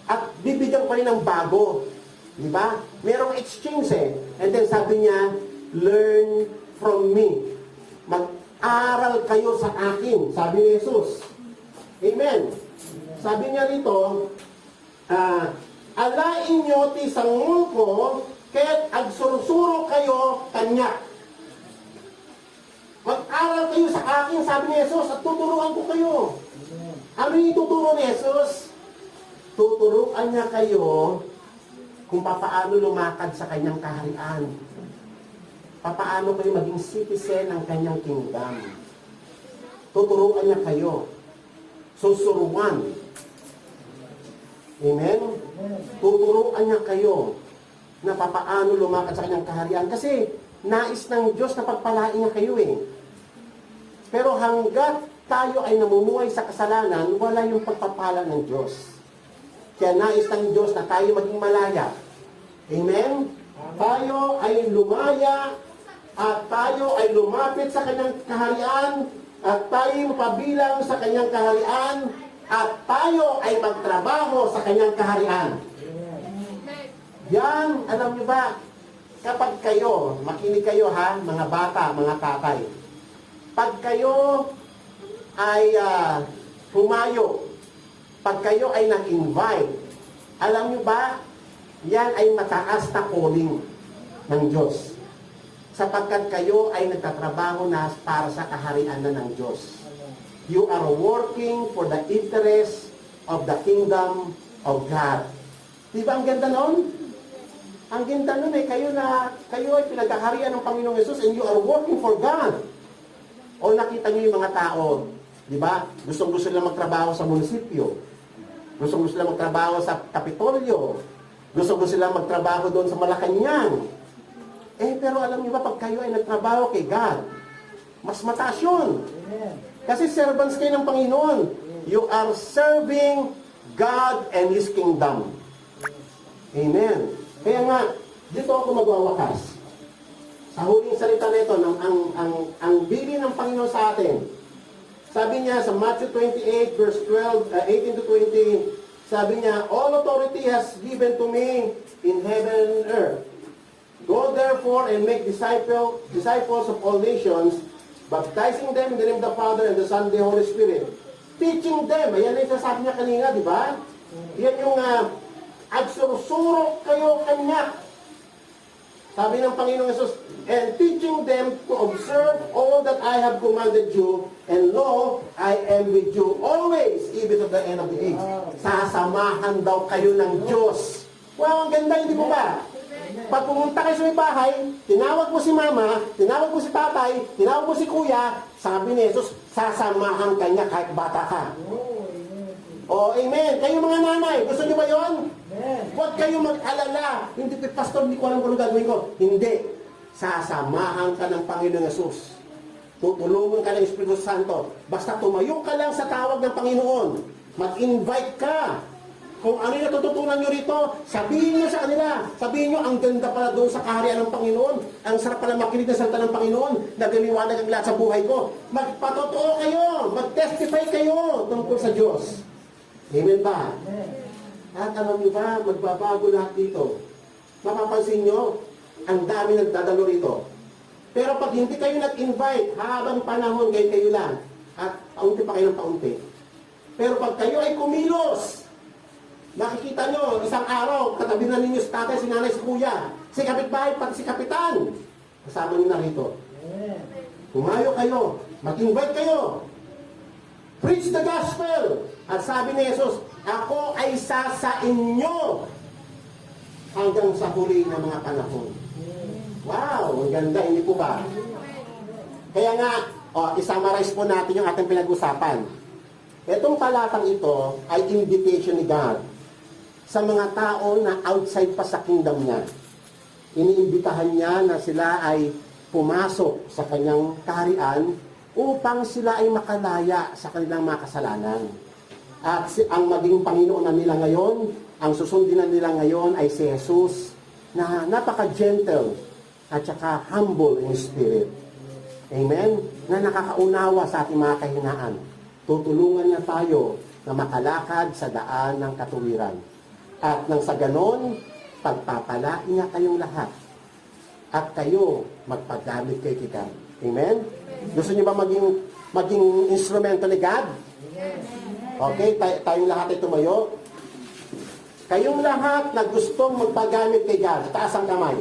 At bibigyan ko rin ng bago. Di ba? Merong exchange And then sabi niya, learn from me. Mag-aral kayo sa akin. Sabi ni Jesus. Amen. Sabi niya rito, alain nyo ti sangul ko, kaya't agsursuro kayo kanya. Mag-aral kayo sa akin, sabi ni Jesus, at tuturuan ko kayo. Ano yung tuturo ni Jesus? Tuturuan niya kayo kung papaano lumakad sa kanyang kaharian. Papaano kayo maging citizen ng kanyang kingdom. Tuturuan niya kayo. Susuruan. Amen? Tuturuan niya kayo na papaano lumakad sa kanyang kaharian. Kasi nais ng Diyos na pagpalain niya kayo Pero hanggat tayo ay namumuhay sa kasalanan, wala yung pagpapala ng Diyos. Kaya nais ng Diyos na tayo maging malaya. Amen? Tayo ay lumaya at tayo ay lumapit sa kanyang kaharian at tayo pabilang sa kanyang kaharian at tayo ay magtrabaho sa kanyang kaharian. Yan, alam niyo ba, kapag kayo, makinig kayo mga bata, mga tatay, pag kayo ay humayo, pag kayo ay nag-invite, alam niyo ba, yan ay mataas na calling ng Diyos. Sapagkat kayo ay nagtatrabaho na para sa kaharian na ng Diyos. You are working for the interest of the kingdom of God. Di ba ang ganda nun? Ang ganda nun kayo ay pinagkaharian ng Panginoong Yesus and you are working for God. O nakita niyo yung mga tao, di ba? Gustong-gusto nila magtrabaho sa munisipyo. Gustong-gusto nila magtrabaho sa Kapitolyo. Gustong-gusto nila magtrabaho doon sa Malacanang. Pero alam niyo ba, pag kayo ay nagtrabaho kay God, mas mataas yun. Kasi servants kayo ng Panginoon. You are serving God and His kingdom. Amen. Kaya nga, dito ako magwawakas. Sa huling salita nito, ang bili ng Panginoon sa atin, sabi niya sa Matthew 28, verse 18 to 20, sabi niya, all authority has given to me in heaven and earth. Go therefore and make disciples of all nations, baptizing them in the name of the Father and the Son and the Holy Spirit. Teaching them, ayan yung sasabi niya kanina, di ba? Yan yung agsursuro kayo kanya. Sabi ng Panginoong Jesus, and teaching them to observe all that I have commanded you, and lo, I am with you always, even to the end of the age. Sasamahan daw kayo ng Diyos. Wow, ang ganda, hindi mo ba? Pag pumunta kayo sa may bahay, tinawag mo si mama, tinawag mo si tatay, tinawag mo si kuya, sabi ni Jesus, sasamahan ka niya kahit bata ka. Amen. Kayo mga nanay, gusto niyo ba yon? Huwag kayo mag-alala. Hindi, pastor, hindi ko alam kung ano gagawin ko. Hindi. Sasamahan ka ng Panginoon Yesus. Tutulungan ka ng Espiritu Santo. Basta tumayo ka lang sa tawag ng Panginoon. Mag-invite ka. Kung ano yung natututunan nyo rito, sabihin nyo sa kanila. Sabihin nyo, ang ganda pala doon sa kaharian ng Panginoon. Ang sarap pala makinig ng salita ng Panginoon. Nagliliwanag ang lahat sa buhay ko. Magpatotoo kayo. Mag-testify kayo tungkol sa Diyos. Amen ba? At alam nyo ba, magbabago lahat dito. Mapapansin nyo, ang dami nagdadalo rito. Pero pag hindi kayo nag-invite, habang panahon kayo lang, at paunti pa kayo ng paunti. Pero pag kayo ay kumilos, nakikita nyo, isang araw, katabi na ninyo si tatay, si nanay, si kuya, si kapitbahay, pati si kapitan. Kasama nyo na rito. Humayo kayo, mag-invite kayo. Preach the gospel. At sabi ni Jesus, ako ay sa inyo hanggang sa huli ng mga panahon. Wow, ang ganda, hindi po ba? Kaya nga, isummarize po natin yung ating pinag-usapan. Itong talatang ito ay invitation ni God sa mga tao na outside pa sa kingdom niya. Iniimbitahan niya na sila ay pumasok sa kanyang kaharian upang sila ay makalaya sa kanilang mga kasalanan. At ang maging Panginoon na nila ngayon, ang susundin na nila ngayon ay si Jesus na napaka-gentle at saka humble in spirit. Amen? Na nakakaunawa sa ating mga kahinaan. Tutulungan niya tayo na makalakad sa daan ng katuwiran. At nang sa ganon, pagpapalain niya kayong lahat. At kayo, magpagamit kay God. Amen? Gusto niyo ba maging instrumento ni God? Okay, tayong lahat ay tumayo. Kayong lahat na gustong magpagamit kay God, taas ang kamay.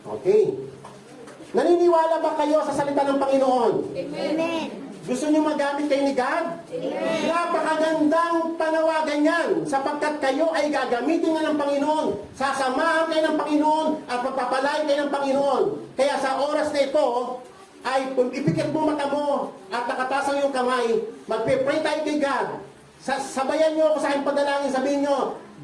Okay. Naniniwala ba kayo sa salita ng Panginoon? Amen. Gusto niyo magamit kayo ni God? Amen. Napakagandang panawagan yan sapagkat kayo ay gagamitin nga ng Panginoon. Sasamahan kayo ng Panginoon at pagpapalain kayo ng Panginoon. Kaya sa oras na ito, ay ipikit mo mata mo at nakataas ang iyong kamay, magpe-pray tayo kay God. Sabayan niyo ako sa aking panalangin, sabihin niyo,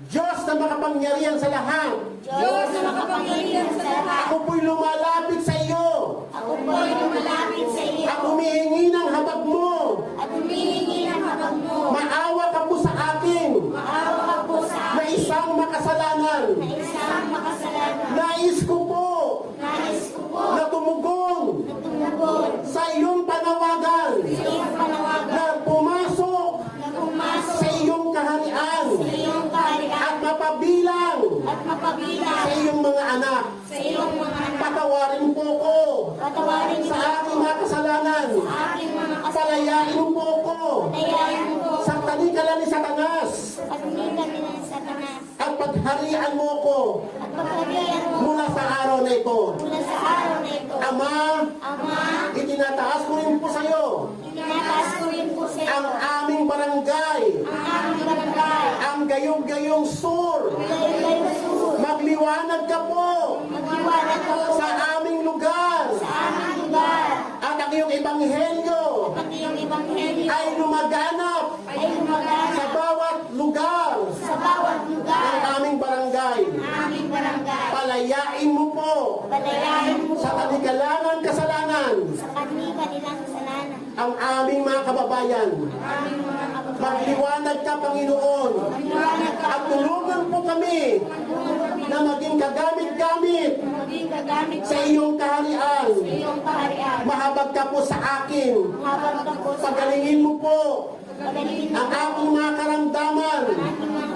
Diyos na makapangyarihan sa lahat. Diyos na makapangyarihan sa lahat. Ako po'y lumalapit sa iyo. Ako po'y lumalapit sa iyo. At humihingi ng habag mo. At humihingi ng habag mo. Maawa ka po sa akin. Maawa ka po sa Na akin. isang makasalanan. Na isang makasalanan. Nais ko po Nais ko po na tumugon na tumugon sa iyong panawagan sa iyong panawagan na pumasok na pumasok sa iyong kaharian sa iyong kaharian at mapabilang at mapabilang sa iyong mga anak. sa iyong mga anak. Patawarin po ko Patawarin niyo sa po aking mga kasalanan. sa aking mga kasalanan. Palayain mo po ko Patayain mo po sa tanikala ni Satanas at umitan ni Satanas. at pagharian mo ko At pagkariyan mo mula sa araw na ito. mula sa araw na ito. Ama, Ama, itinataas ko rin po sa iyo itinataas ko rin po sa iyo ang aming barangay, ang aming barangay. ang Gayong-Gayong Sur. Gayong-Gayong Sur. Magliwanag ka po Magliwanag ka po sa aming lugar sa aming lugar. at ang iyong ebanghelyo At iyong ebanghelyo ay lumaganap ay lumaganap sa bawat lugar sa bawat ng lugar aming barangay. ng aming barangay. Palayain mo po Palayain mo sa kanikalangan kasalanan sa kanilang kasalanan. ang aming mga kababayan. Ang aming mga kababayan. Magliwanag ka, Panginoon, Magliwanag ka at tulungan po kami na maging kagamit-gamit maging gagamit sa iyong kaharian. sa iyong kaharian. Mahabag ka po sa akin. Habang ka po sa Pagalingin mo po pagalingin mo ang aking mga karamdaman,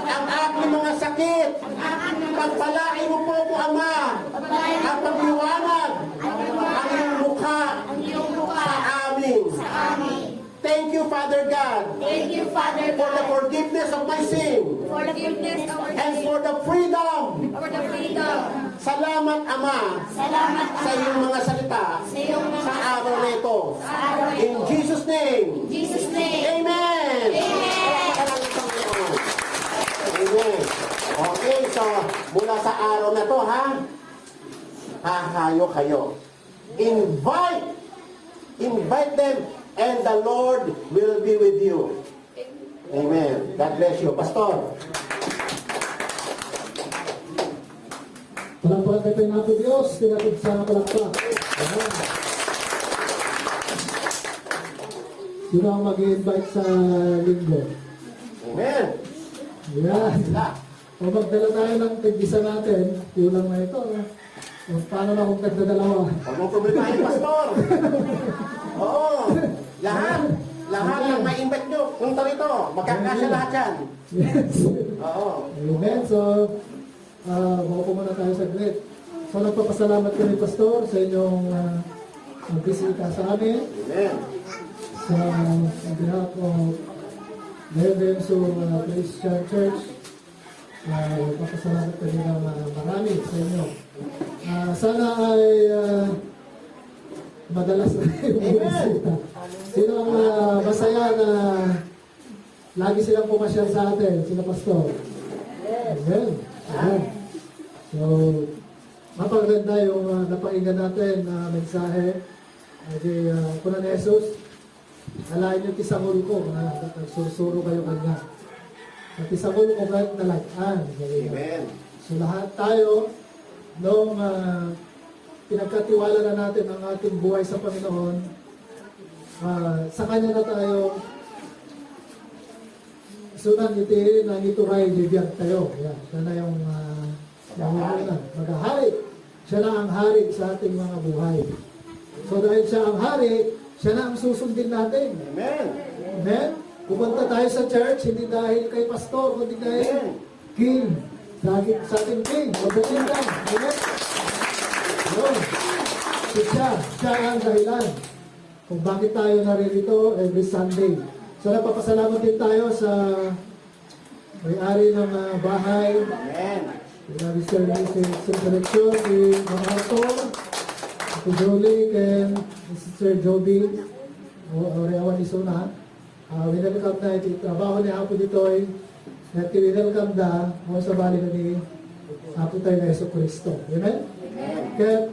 ang aking mga sakit. ang aking mga Pagpalain mo po po, Ama, pagpalain at pagliwanag ang iyong mukha ang iyong mukha sa amin. sa amin. Thank you, Father God, Thank you, Father for the God, forgiveness of my sin for the forgiveness of our and sins, for the freedom. for the freedom. Salamat, Ama, Salamat, sa iyong Ama, mga salita sa iyong mga sa araw na ito. sa araw na In ito. Jesus' name, In Jesus' name. Amen! Amen. Palakpakan ang Panginoon. Amen. Okay, so mula sa araw na to, ha? Hahayo kayo. Invite them, and the Lord will be with you. Amen. God bless you. Pastor. Palakpakan kayo natin Diyos, tinatid sa palakpak. Amen. Sino ang mag-invite sa linggo? Amen. Yan. Sila. O magdala tayo ng tig-isa natin, kulang na ito. O paano na kung tagdadalawa? Huwag mong problemahin, Pastor. Oo. Lahat ng ma-invite nyo, punta rito. Magkakasya lahat yan. Yes. Oo. Amen. So, maupo muna tayo sa grid. So nagpapasalamat kami, Pastor, sa inyong bisita sa amin. Amen. Sa on behalf of Levenso Christian Church, nagpapasalamat kami ng marami sa inyo. Sana ay madalas na yung bisita. Sino ang masaya na lagi silang pumasyal sa atin? Sino, Pastor? Amen. Amen. So, mapaganda yung napakinggan natin na mensahe kay Punan Jesus. Alain yung tisangol ko na nagsusuro kayo kanya. Sa tisangol ko kahit nalagaan. Amen. So lahat tayo, nung pinagkatiwala na natin ang ating buhay sa Panginoon, sa Kanya na tayo sunan iti na ituray bibiyag tayo. Yan. Yan na yung maghahari. Siya na ang hari sa ating mga buhay. So dahil siya ang hari, siya na ang susundin natin. Amen. Amen? Pupunta tayo sa church, hindi dahil kay pastor, kundi dahil king. Sa ating king, o the kingdom. Amen? Yun. So siya ang dahilan kung bakit tayo naririto every Sunday. So napapasalamat din tayo sa may-ari ng bahay. Amen. Grabe sir, sa seleksyon, si Mama Arthur, si Jolie, and Sister Joby, Oreawan Isuna. Winelcome na iti trabaho ni Apo dito'y at winelcome na mo sa bali na ni Apo tayo na Yeso Cristo. Amen? Kaya't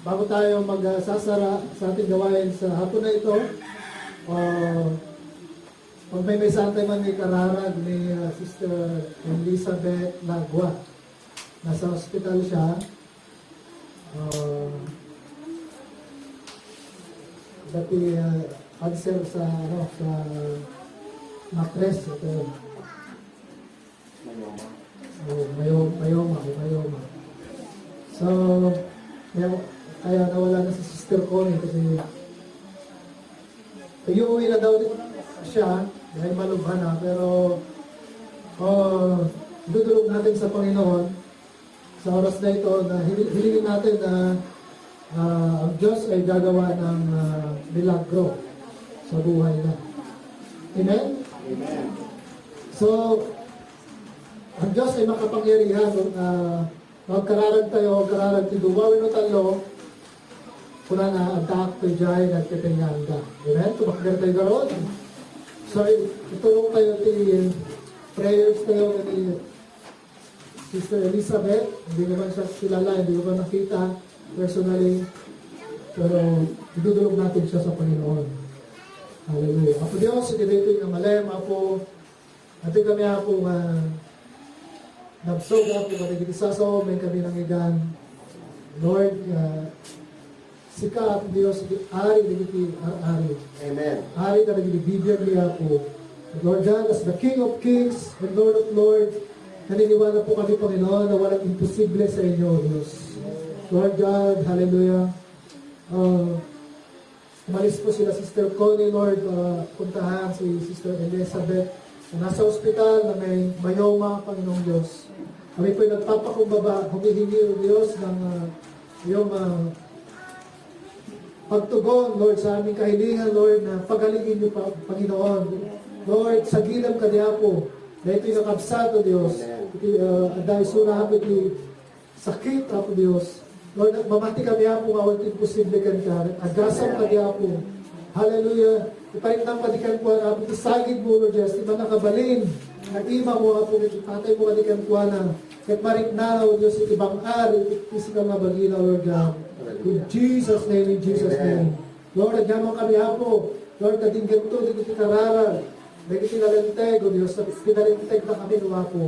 bago tayo magsasara sa ating gawain sa hapon na ito, pag may santay man ni kararag ni Sister Elizabeth Lagua. Nasa hospital siya. Dati cancer sa mattress. Ito. Mayoma. So, kaya nawala na si Sister Connie kasi uuwi na daw siya dahil malubha na, pero dudulog natin sa Panginoon sa oras na ito na hilingin natin na ang Diyos ay gagawa ng milagro sa buhay na. Amen? Amen. So, ang Diyos ay makapangyarihan magkararag tayo, magkararag ti duwawin o talo kuna na adak to jay nagkatenganda. Amen? Tumakder tayo garon. So, itulong tayo ti prayers tayo ni Sister Elizabeth. Hindi naman siya kilala, hindi ko ba nakita personally. Pero idudulog natin siya sa Panginoon. Hallelujah. Apo Diyos, hindi dito yung amalem. Apo, ati kami apo nabsog apo kami sasaw, may kami nang igan. Lord, sika apo Diyos, ari digiti ari. Amen. Ari ka naging bibiyag niya po. Lord God, as the King of Kings and Lord of Lords, naniniwala po kami, Panginoon, na walang imposible sa inyo, Diyos. Lord God, hallelujah. Umalis po sila, Sister Connie, Lord, puntahan si Sister Elizabeth na nasa ospital na may mayoma, Panginoong Diyos. Kami po'y nagpapakumbaba, humihingi o Diyos ng iyong pagtugon, Lord, sa aming kahilingan, Lord, na pagalingin niyo, Panginoon. Lord, sa gilam ka niya po, na ito'y nakabsado, Diyos. Dahil sura po ito'y sakit, Apo Diyos. Lord, mamati kami po, awal imposible ka niya. Agasam ka niya po. Hallelujah. Iparitang kadikan po, Apo, isagid mo, Lord Jesus. Iba nakabalin. Nag-ima mo, Apo, patay mo kadikan po na. Kahit marikna, Lord Diyos, ibang ari, isikang mabalina, Lord God. In Jesus' name, in Jesus' name. Lord, nagyamang kami, Apo. Lord, kadinggan to, di kararag. Dahil pinalenteg, O Diyos, pinalenteg na kami, Apo.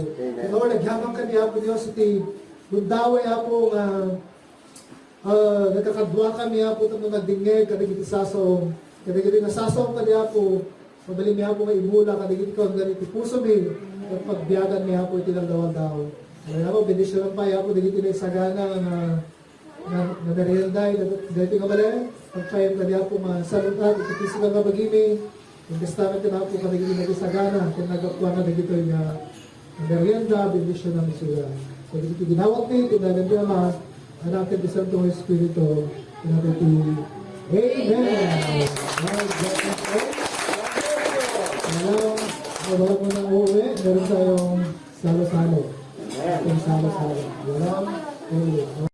Lord, nagyamang kami, Apo, Diyos, iti bundaway, Apo, nagkakadwa kami, Apo, itong nagdingeg, kadigit sasong, kadigit nasasong kami, Apo, mabaling niya po nga imula, kadigit ko ang ganit puso mi, at pagbiyagan niya po iti lang daw. Kaya po, bendisyon ang paya po, digit na sagana na merienda, dahil nga bala, pagpayang ka niya po salutat, iti nga bagimi, yung testament ka na po, kadigit na sagana, kung nagkakuha na digit yung merienda, bendisyon ang isuya. So, iti ginawat ni, tinagan di Ama, anak at isang tong Espiritu, tinagan ti Amen! God bless us all. Wala mo nang uuwi, meron tayong salo-salo. Amen. Salo-salo. Wala,